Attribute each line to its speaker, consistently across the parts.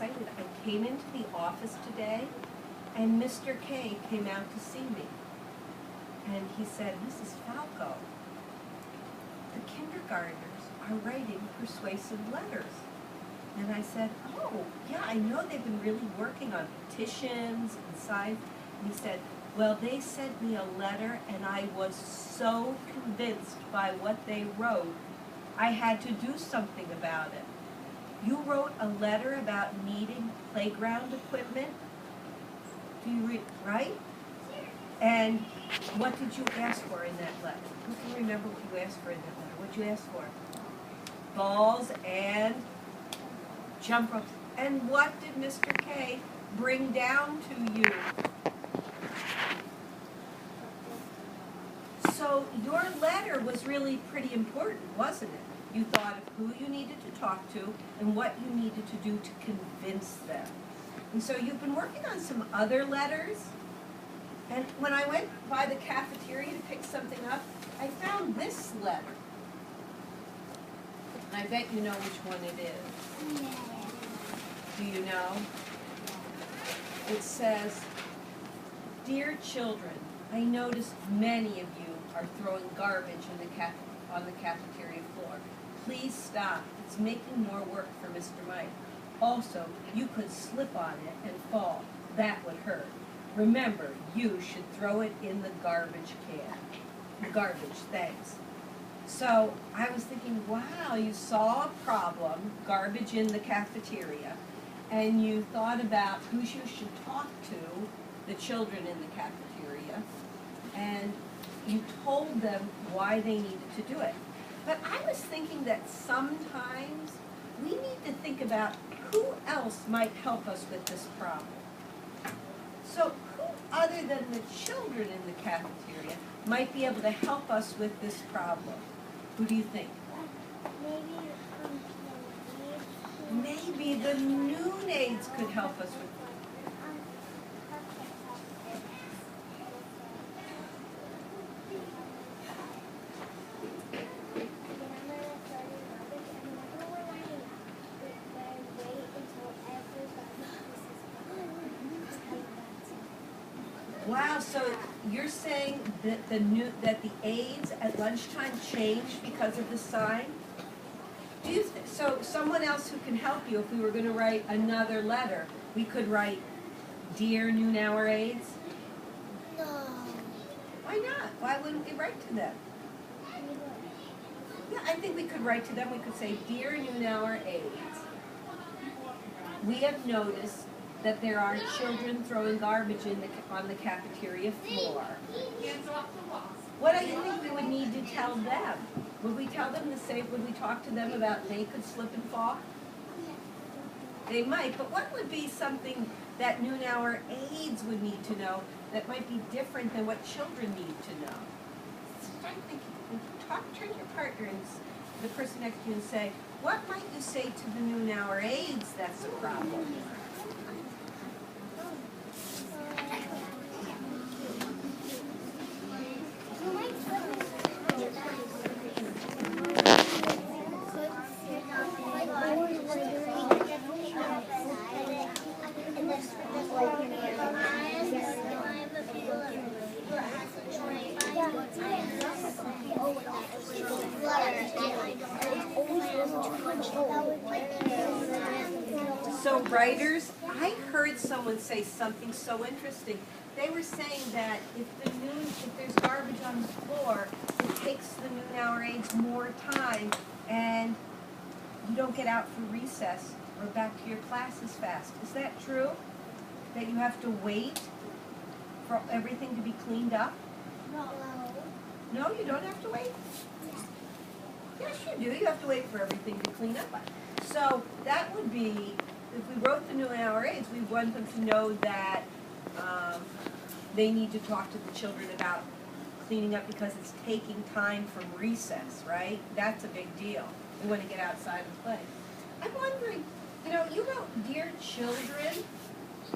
Speaker 1: excited. I came into the office today, and Mr. K came out to see me. And he said, Mrs. Falco, the kindergartners are writing persuasive letters. And I said, oh, yeah, I know they've been really working on petitions and signs. And he said, well, they sent me a letter, and I was so convinced by what they wrote, I had to do something about it. You wrote a letter about needing playground equipment. Do you read, right? And what did you ask for in that letter? Who can remember what you asked for in that letter? What did you ask for? Balls and jump ropes. And what did Mr. K bring down to you? So your letter was really pretty important, wasn't it? You thought of who you needed to talk to and what you needed to do to convince them. And so you've been working on some other letters. And when I went by the cafeteria to pick something up, I found this letter. And I bet you know which one it is. Do you know? It says, Dear children, I noticed many of you are throwing garbage on the cafeteria floor. Please stop. It's making more work for Mr. Mike. Also, you could slip on it and fall. That would hurt. Remember, you should throw it in the garbage can. The garbage, thanks. So I was thinking, wow, you saw a problem, garbage in the cafeteria, and you thought about who you should talk to, the children in the cafeteria, and you told them why they needed to do it. But I was thinking that sometimes we need to think about who else might help us with this problem. So who other than the children in the cafeteria might be able to help us with this problem? Who do you think? Maybe the noon aides could help us with. Wow, so you're saying that the aides at lunchtime changed because of the sign? So someone else who can help you, if we were going to write another letter, we could write, Dear noon hour aides?
Speaker 2: No.
Speaker 1: Why not? Why wouldn't we write to them? Yeah, I think we could write to them. We could say, Dear noon hour aides, we have noticed that there are children throwing garbage on the cafeteria floor. What do you think we would need to tell them? Would we tell them the same? Would we talk to them about they could slip and fall? They might, but what would be something that noon hour aides would need to know that might be different than what children need to know? Start thinking. Turn to your partner and the person next to you and say, what might you say to the noon hour aides that's a problem? So writers, I heard someone say something so interesting. They were saying that if there's garbage on the floor, it takes the noon hour aides more time and you don't get out for recess or back to your classes fast. Is that true? That you have to wait for everything to be cleaned up?
Speaker 2: No.
Speaker 1: No, you don't have to wait? Yes, you do. You have to wait for everything to clean up. So that would be, if we wrote the noon hour aides, we want them to know that they need to talk to the children about cleaning up because it's taking time from recess, right? That's a big deal. We want to get outside and play. I'm wondering, you wrote Dear Children,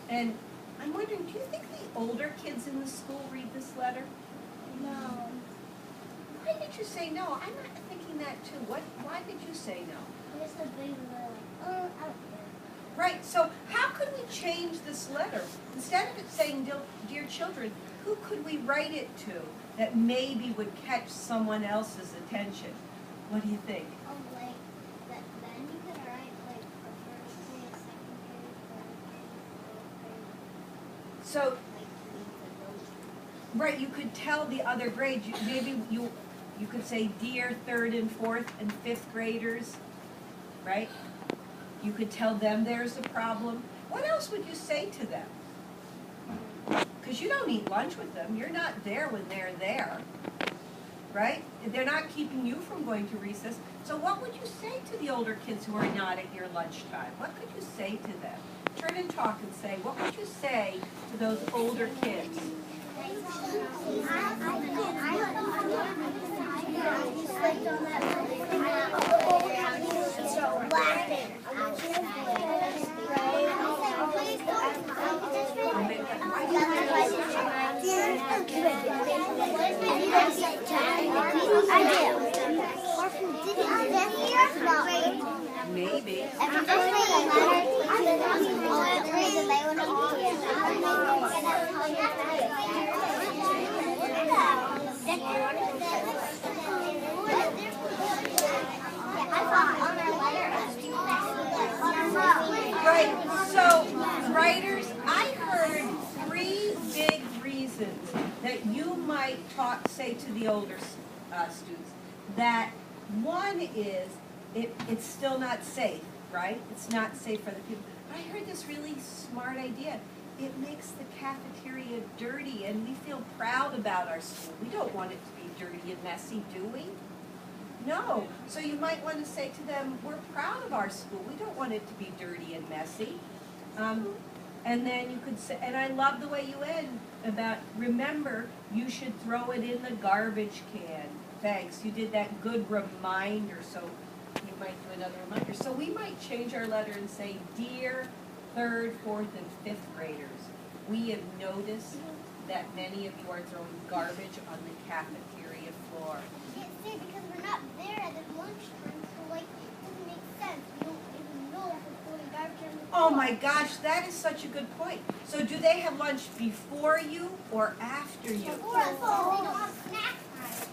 Speaker 1: and I'm wondering, do you think the older kids in the school read this letter?
Speaker 2: No.
Speaker 1: Why did you say no? I'm not thinking that too. Why did you say no?
Speaker 2: It's a big one. I don't care.
Speaker 1: Right, so how could we change this letter? Instead of it saying, dear children, who could we write it to that maybe would catch someone else's attention? What do you think?
Speaker 2: Oh, like, then you could write, like, a first grade, second grade, third grade,
Speaker 1: So, right, you could tell the other grades, maybe you could say, dear third and fourth and fifth graders, right? You could tell them there's a problem. What else would you say to them? Because you don't eat lunch with them. You're not there when they're there, right? They're not keeping you from going to recess. So what would you say to the older kids who are not at your lunchtime? What could you say to them? Turn and talk and say, what would you say to those older kids? Maybe. Right, so writers, I heard 3 big reasons that you might say to the older students. That one is, it's still not safe, right? It's not safe for the people. But I heard this really smart idea. It makes the cafeteria dirty, and we feel proud about our school. We don't want it to be dirty and messy, do we? No. So you might want to say to them, we're proud of our school. We don't want it to be dirty and messy. And then you could say, and I love the way you end about, remember, you should throw it in the garbage can. Thanks. You did that good reminder, so you might do another reminder. So we might change our letter and say, dear 3rd, 4th, and 5th graders, we have noticed that many of you are throwing garbage on the cafeteria floor.
Speaker 2: Because we're not there at the lunchtime, so like it doesn't make sense. We don't even know that we're throwing garbage on the floor.
Speaker 1: Oh my gosh, that is such a good point. So do they have lunch before you or after you?
Speaker 2: Before us, so they don't have snack time.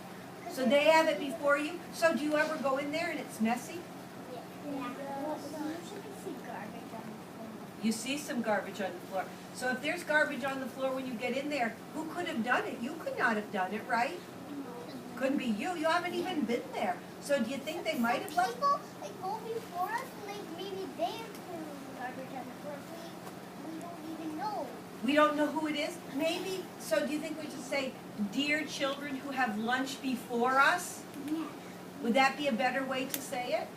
Speaker 1: So they have it before you? So do you ever go in there and it's messy?
Speaker 2: Yeah. Well, usually we see garbage on the floor.
Speaker 1: You see some garbage on the floor. So if there's garbage on the floor when you get in there, who could have done it? You could not have done it, right? Couldn't be you. You haven't even been there. So do you think they might have left?
Speaker 2: People like go before us, and like maybe they have thrown garbage on the floor. We don't even know.
Speaker 1: We don't know who it is? Maybe. So do you think we should say, dear children who have lunch before us?
Speaker 2: Yeah.
Speaker 1: Would that be a better way to say it?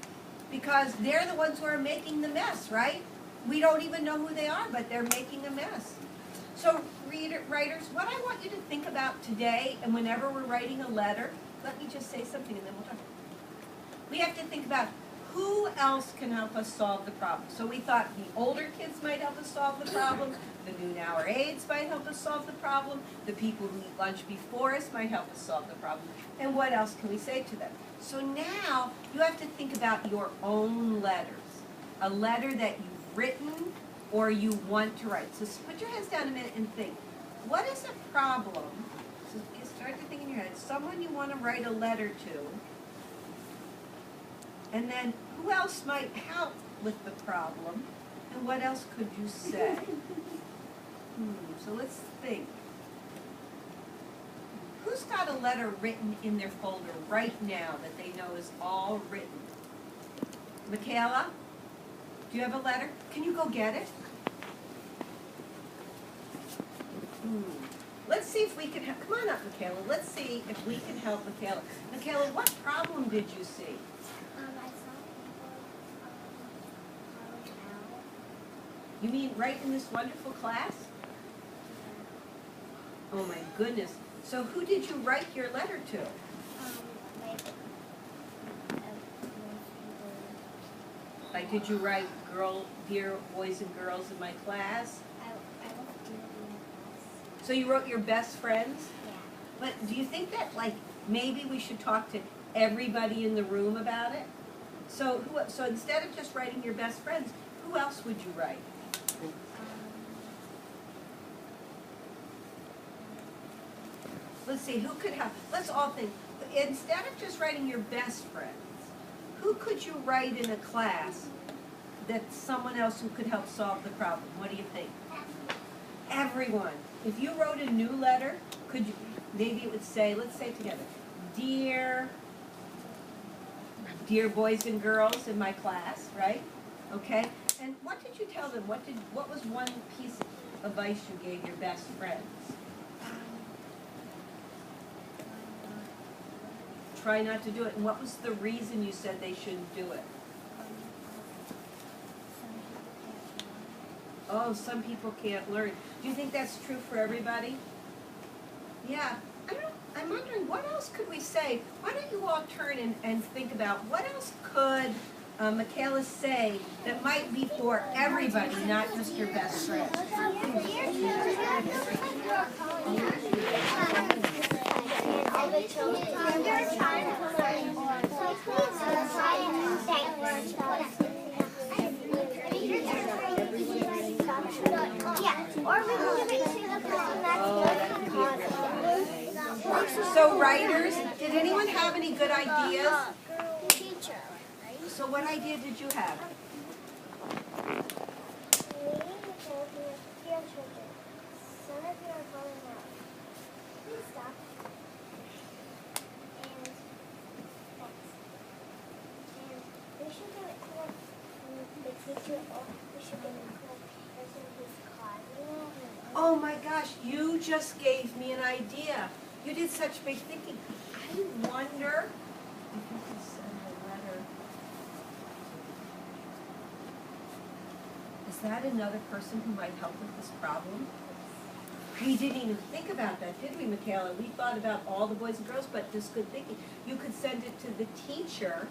Speaker 1: Because they're the ones who are making the mess, right? We don't even know who they are, but they're making a mess. So writers, what I want you to think about today, and whenever we're writing a letter, let me just say something and then we'll talk. We have to think about who else can help us solve the problem. So we thought the older kids might help us solve the problem, the noon hour aides might help us solve the problem, the people who eat lunch before us might help us solve the problem. And what else can we say to them? So now you have to think about your own letters. A letter that you've written or you want to write. So put your heads down a minute and think. What is a problem? So you start to think in your head. Someone you want to write a letter to. And then who else might help with the problem? And what else could you say? So let's think. Who's got a letter written in their folder right now that they know is all written? Michaela? Do you have a letter? Can you go get it? Let's see if we can help. Come on up, Michaela. Let's see if we can help Michaela. Michaela, what problem did you see?
Speaker 2: I saw people out.
Speaker 1: You mean right in this wonderful class? Oh my goodness. So who did you write your letter to? Like, did you write dear boys and girls in my class?
Speaker 2: I was dear in class.
Speaker 1: So you wrote your best friends?
Speaker 2: Yeah.
Speaker 1: But do you think that, like, maybe we should talk to everybody in the room about it? So instead of just writing your best friends, Who else would you write? Let's see, who could help? Let's all think. Instead of just writing your best friends, who could you write in a class that's someone else who could help solve the problem? What do you think? Everyone. If you wrote a new letter, could you, maybe it would say, let's say it together, dear boys and girls in my class, right? Okay? And what did you tell them? What was one piece of advice you gave your best friends? Try not to do it. And what was the reason you said they shouldn't do it? Oh, some people can't learn. Do you think that's true for everybody? Yeah. I'm wondering, what else could we say? Why don't you all turn and think about what else could Michaela say that might be for everybody, not just your best friend? So writers, did anyone have any good ideas?
Speaker 2: Teacher.
Speaker 1: So what idea did you have?
Speaker 2: Dear children, some of you are falling out. Please stop. And thanks. And we should give it to the teacher, or we should give it to the person who's causing it.
Speaker 1: Oh my gosh, you just gave me an idea. You did such big thinking. I wonder if you could send a letter. Is that another person who might help with this problem? We didn't even think about that, did we, Michaela? We thought about all the boys and girls, but just good thinking. You could send it to the teacher,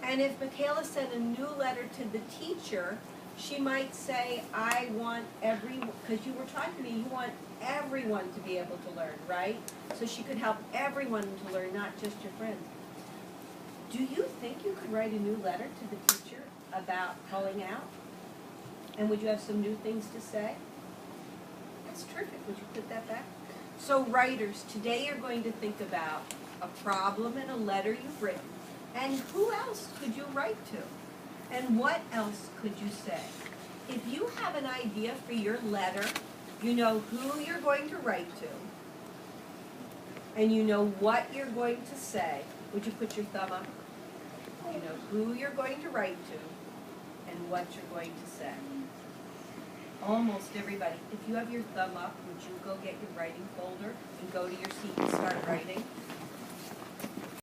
Speaker 1: and if Michaela sent a new letter to the teacher, she might say, I want everyone, because you were talking to me, you want everyone to be able to learn, right? So she could help everyone to learn, not just your friends. Do you think you could write a new letter to the teacher about calling out? And would you have some new things to say? That's terrific. Would you put that back? So writers, today you're going to think about a problem in a letter you've written. And who else could you write to? And what else could you say? If you have an idea for your letter, you know who you're going to write to, and you know what you're going to say. Would you put your thumb up? You know who you're going to write to and what you're going to say. Almost everybody. If you have your thumb up, would you go get your writing folder and go to your seat and start writing?